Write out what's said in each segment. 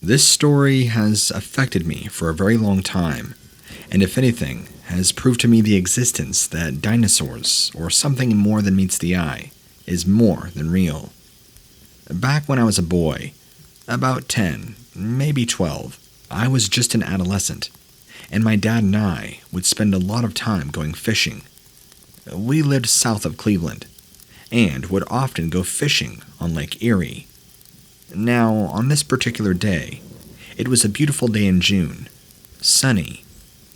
This story has affected me for a very long time, and if anything, has proved to me the existence that dinosaurs, or something more than meets the eye, is more than real. Back when I was a boy, about 10, maybe 12, I was just an adolescent, and my dad and I would spend a lot of time going fishing. We lived south of Cleveland, and would often go fishing on Lake Erie. Now, on this particular day, it was a beautiful day in June, sunny,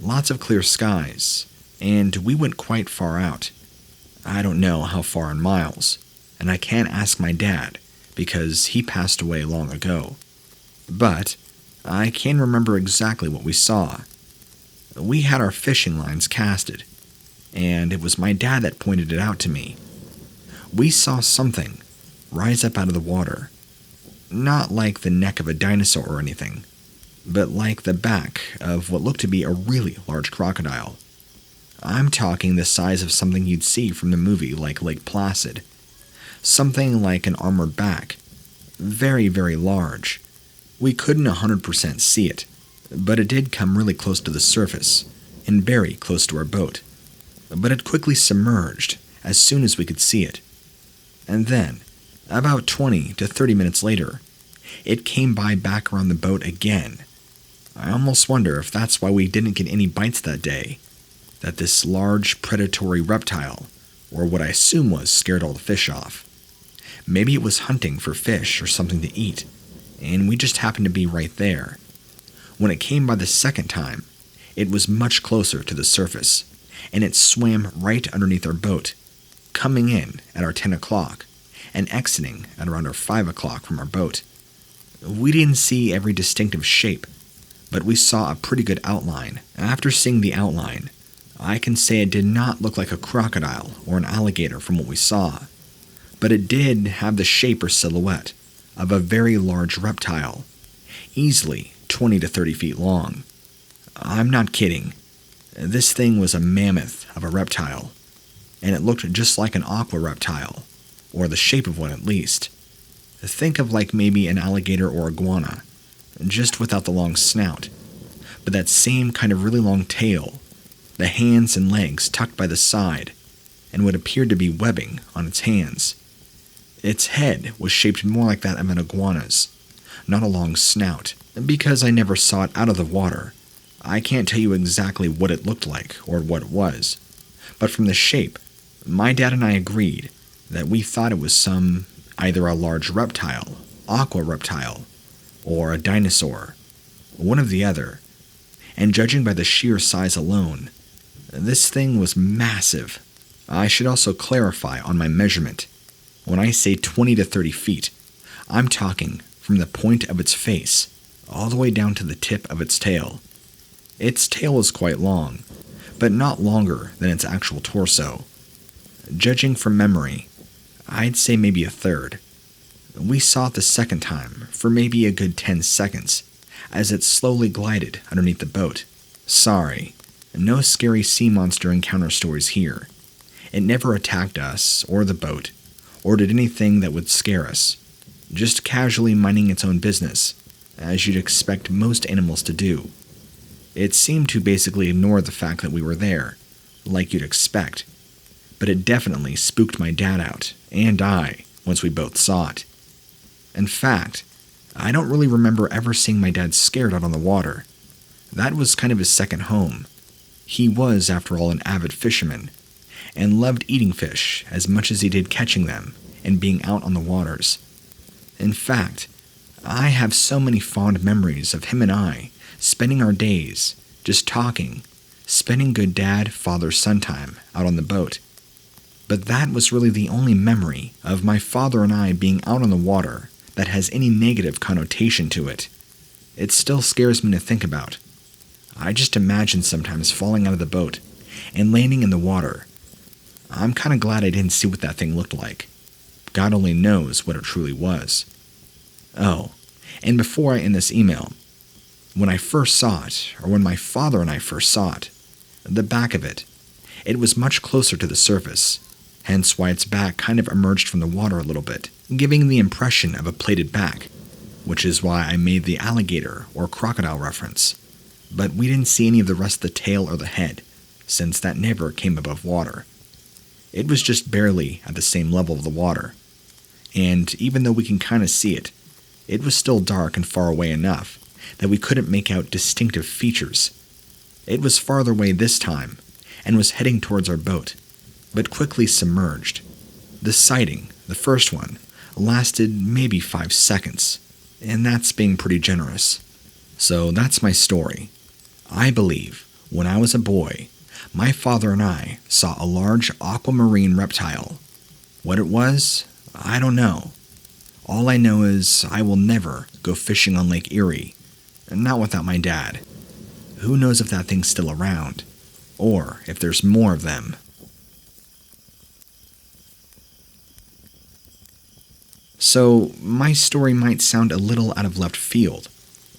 lots of clear skies, and we went quite far out. I don't know how far in miles, and I can't ask my dad because he passed away long ago. But I can remember exactly what we saw. We had our fishing lines casted, and it was my dad that pointed it out to me. We saw something rise up out of the water. Not like the neck of a dinosaur or anything, but like the back of what looked to be a really large crocodile. I'm talking the size of something you'd see from the movie like Lake Placid. Something like an armored back. Very, very large. We couldn't 100% see it, but it did come really close to the surface, and very close to our boat. But it quickly submerged as soon as we could see it. And then, about 20 to 30 minutes later, it came by back around the boat again. I almost wonder if that's why we didn't get any bites that day, that this large predatory reptile, or what I assume was, scared all the fish off. Maybe it was hunting for fish or something to eat, and we just happened to be right there. When it came by the second time, it was much closer to the surface, and it swam right underneath our boat, coming in at our 10 o'clock and exiting at around our 5 o'clock from our boat. We didn't see every distinctive shape, but we saw a pretty good outline. After seeing the outline, I can say it did not look like a crocodile or an alligator from what we saw, but it did have the shape or silhouette of a very large reptile, easily 20 to 30 feet long. I'm not kidding. This thing was a mammoth of a reptile, and it looked just like an aqua reptile, or the shape of one at least. Think of like maybe an alligator or iguana, just without the long snout, but that same kind of really long tail, the hands and legs tucked by the side, and what appeared to be webbing on its hands. Its head was shaped more like that of an iguana's, not a long snout. Because I never saw it out of the water, I can't tell you exactly what it looked like or what it was, but from the shape, my dad and I agreed that we thought it was either a large reptile, aqua reptile, or a dinosaur, one of the other, and judging by the sheer size alone, this thing was massive. I should also clarify on my measurement. When I say 20 to 30 feet, I'm talking from the point of its face all the way down to the tip of its tail. Its tail was quite long, but not longer than its actual torso. Judging from memory, I'd say maybe a third. We saw it the second time for maybe a good 10 seconds as it slowly glided underneath the boat. Sorry, no scary sea monster encounter stories here. It never attacked us or the boat, or did anything that would scare us, just casually minding its own business, as you'd expect most animals to do. It seemed to basically ignore the fact that we were there, like you'd expect, but it definitely spooked my dad out, and I, once we both saw it. In fact, I don't really remember ever seeing my dad scared out on the water. That was kind of his second home. He was, after all, an avid fisherman, and loved eating fish as much as he did catching them and being out on the waters. In fact, I have so many fond memories of him and I spending our days just talking, spending good dad, father, son time out on the boat. But that was really the only memory of my father and I being out on the water that has any negative connotation to it. It still scares me to think about. I just imagine sometimes falling out of the boat and landing in the water. I'm kind of glad I didn't see what that thing looked like. God only knows what it truly was. Oh, and before I end this email, when I first saw it, or when my father and I first saw it, the back of it was much closer to the surface, hence why its back kind of emerged from the water a little bit, giving the impression of a plated back. which is why I made the alligator or crocodile reference. But we didn't see any of the rest of the tail or the head, since that never came above water. It was just barely at the same level of the water. And even though we can kind of see it, it was still dark and far away enough that we couldn't make out distinctive features. It was farther away this time, and was heading towards our boat, but quickly submerged. The sighting, the first one, lasted maybe 5 seconds, and that's being pretty generous. So that's my story. I believe, when I was a boy, my father and I saw a large aquamarine reptile. What it was, I don't know. All I know is I will never go fishing on Lake Erie, not without my dad. Who knows if that thing's still around, or if there's more of them. So, my story might sound a little out of left field,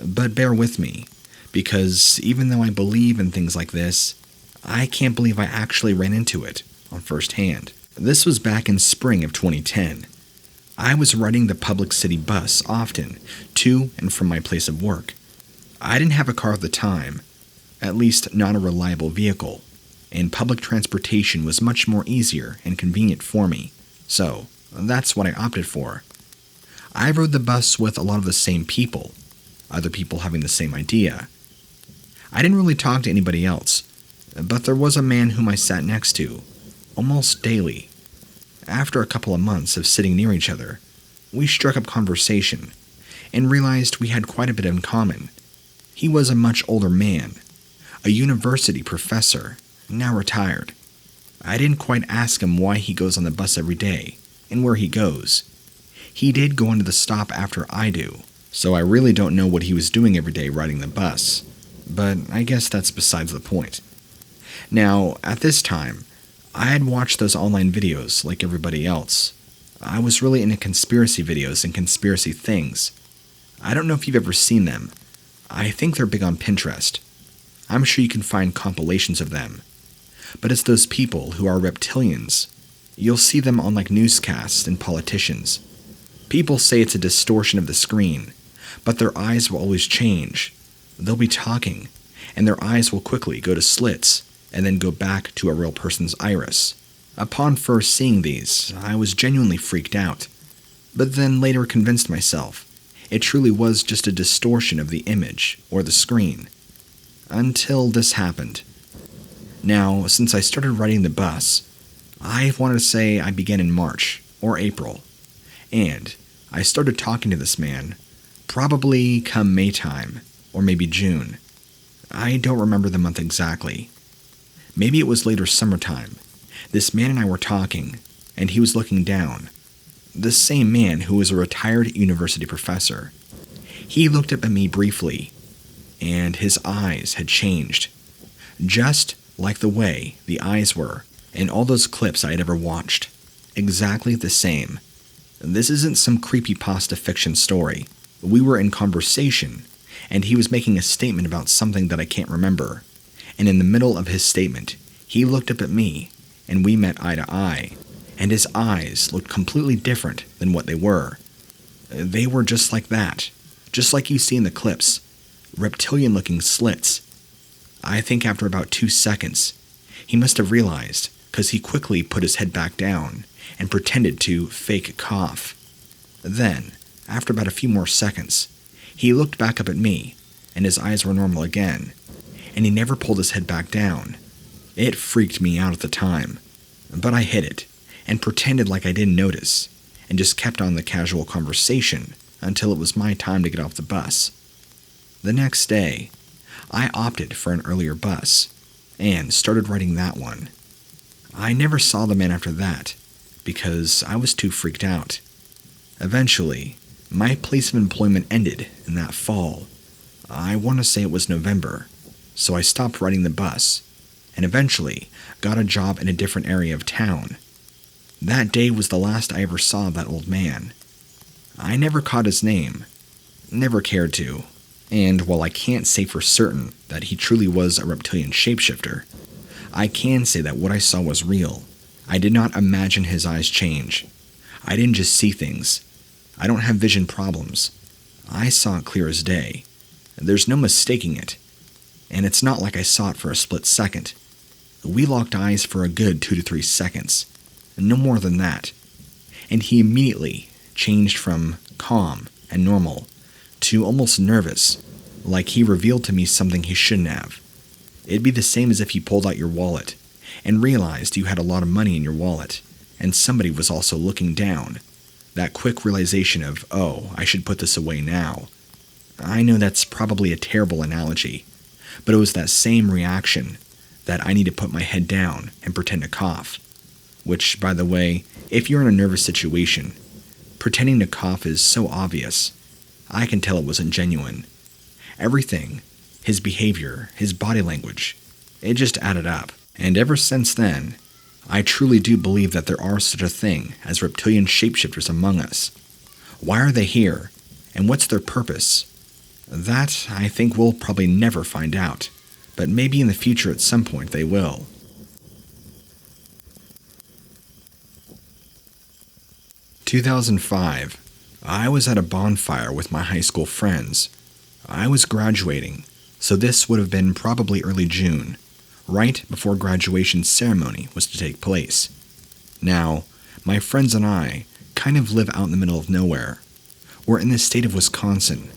but bear with me, because even though I believe in things like this, I can't believe I actually ran into it on first hand. This was back in spring of 2010. I was riding the public city bus often to and from my place of work. I didn't have a car at the time, at least not a reliable vehicle, and public transportation was much more easier and convenient for me, so that's what I opted for. I rode the bus with a lot of the same people, other people having the same idea. I didn't really talk to anybody else, but there was a man whom I sat next to, almost daily. After a couple of months of sitting near each other, we struck up conversation, and realized we had quite a bit in common. He was a much older man, a university professor, now retired. I didn't quite ask him why he goes on the bus every day, and where he goes. He did go into the stop after I do, so I really don't know what he was doing every day riding the bus, but I guess that's besides the point. Now, at this time, I had watched those online videos like everybody else. I was really into conspiracy videos and conspiracy things. I don't know if you've ever seen them. I think they're big on Pinterest. I'm sure you can find compilations of them. But it's those people who are reptilians. You'll see them on like newscasts and politicians. People say it's a distortion of the screen, but their eyes will always change. They'll be talking, and their eyes will quickly go to slits, and then go back to a real person's iris. Upon first seeing these, I was genuinely freaked out, but then later convinced myself it truly was just a distortion of the image or the screen. Until this happened. Now, since I started riding the bus, I want to say I began in March or April, and I started talking to this man probably come May time, or maybe June. I don't remember the month exactly. Maybe it was later summertime. This man and I were talking, and he was looking down. The same man who was a retired university professor. He looked up at me briefly, and his eyes had changed. Just like the way the eyes were in all those clips I had ever watched. Exactly the same. This isn't some creepypasta fiction story. We were in conversation, and he was making a statement about something that I can't remember. And in the middle of his statement, he looked up at me, and we met eye to eye, and his eyes looked completely different than what they were. They were just like that, just like you see in the clips, reptilian-looking slits. I think after about 2 seconds, he must have realized, because he quickly put his head back down and pretended to fake cough. Then, after about a few more seconds, he looked back up at me, and his eyes were normal again, and he never pulled his head back down. It freaked me out at the time, but I hid it, and pretended like I didn't notice, and just kept on the casual conversation until it was my time to get off the bus. The next day, I opted for an earlier bus, and started riding that one. I never saw the man after that, because I was too freaked out. Eventually, my place of employment ended in that fall. I want to say it was November, so I stopped riding the bus, and eventually got a job in a different area of town. That day was the last I ever saw that old man. I never caught his name, never cared to, and while I can't say for certain that he truly was a reptilian shapeshifter, I can say that what I saw was real. I did not imagine his eyes change. I didn't just see things. I don't have vision problems. I saw it clear as day. There's no mistaking it. And it's not like I saw it for a split second. We locked eyes for a good 2 to 3 seconds. No more than that. And he immediately changed from calm and normal to almost nervous, like he revealed to me something he shouldn't have. It'd be the same as if he pulled out your wallet and realized you had a lot of money in your wallet, and somebody was also looking down. That quick realization of, oh, I should put this away now. I know that's probably a terrible analogy, but it was that same reaction that I need to put my head down and pretend to cough. Which, by the way, if you're in a nervous situation, pretending to cough is so obvious. I can tell it wasn't genuine. Everything, his behavior, his body language, it just added up. And ever since then, I truly do believe that there are such a thing as reptilian shapeshifters among us. Why are they here, and what's their purpose? That, I think, we'll probably never find out, but maybe in the future at some point they will. "2005. I was at a bonfire with my high school friends. I was graduating, so this would have been probably early June, right before graduation ceremony was to take place. Now, my friends and I kind of live out in the middle of nowhere. We're in the state of Wisconsin,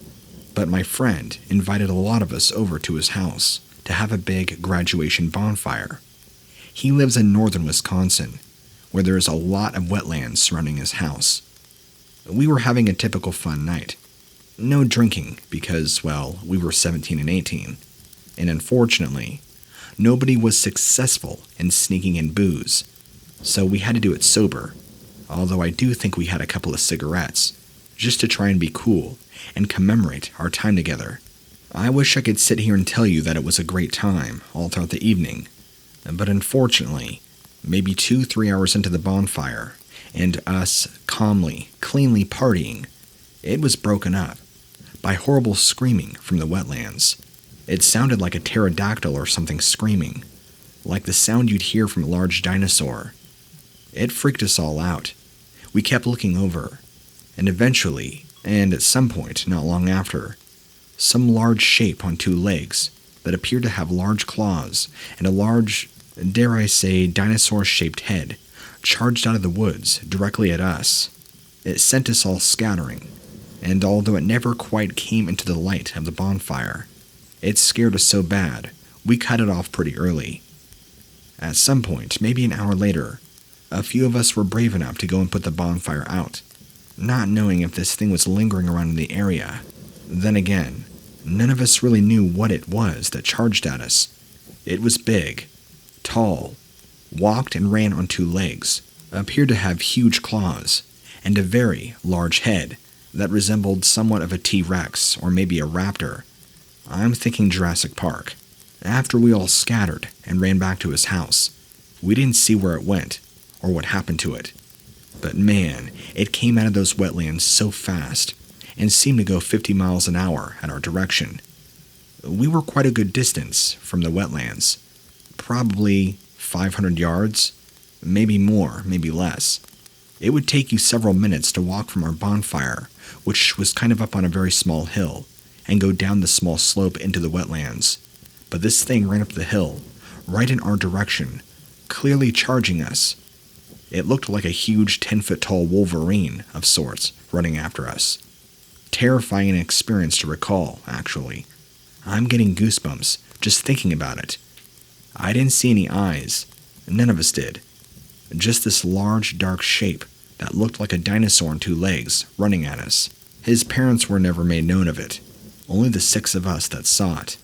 but my friend invited a lot of us over to his house to have a big graduation bonfire. He lives in northern Wisconsin, where there is a lot of wetlands surrounding his house. We were having a typical fun night. No drinking because, well, we were 17 and 18, and unfortunately, nobody was successful in sneaking in booze, so we had to do it sober, although I do think we had a couple of cigarettes, just to try and be cool and commemorate our time together. I wish I could sit here and tell you that it was a great time all throughout the evening, but unfortunately, maybe 2-3 hours into the bonfire, and us calmly, cleanly partying, it was broken up by horrible screaming from the wetlands. It sounded like a pterodactyl or something screaming, like the sound you'd hear from a large dinosaur. It freaked us all out. We kept looking over, and eventually, and at some point not long after, some large shape on 2 legs that appeared to have large claws and a large, dare I say, dinosaur-shaped head charged out of the woods directly at us. It sent us all scattering, and although it never quite came into the light of the bonfire, it scared us so bad, we cut it off pretty early. At some point, maybe an hour later, a few of us were brave enough to go and put the bonfire out, not knowing if this thing was lingering around in the area. Then again, none of us really knew what it was that charged at us. It was big, tall, walked and ran on 2 legs, appeared to have huge claws, and a very large head that resembled somewhat of a T-Rex or maybe a raptor. I'm thinking Jurassic Park. After we all scattered and ran back to his house, we didn't see where it went or what happened to it. But man, it came out of those wetlands so fast and seemed to go 50 miles an hour in our direction. We were quite a good distance from the wetlands, probably 500 yards, maybe more, maybe less. It would take you several minutes to walk from our bonfire, which was kind of up on a very small hill, and go down the small slope into the wetlands. But this thing ran up the hill, right in our direction, clearly charging us. It looked like a huge 10-foot-tall Wolverine of sorts running after us. Terrifying experience to recall, actually. I'm getting goosebumps just thinking about it. I didn't see any eyes. None of us did. Just this large, dark shape that looked like a dinosaur on 2 legs running at us. His parents were never made known of it. Only the 6 of us that saw it.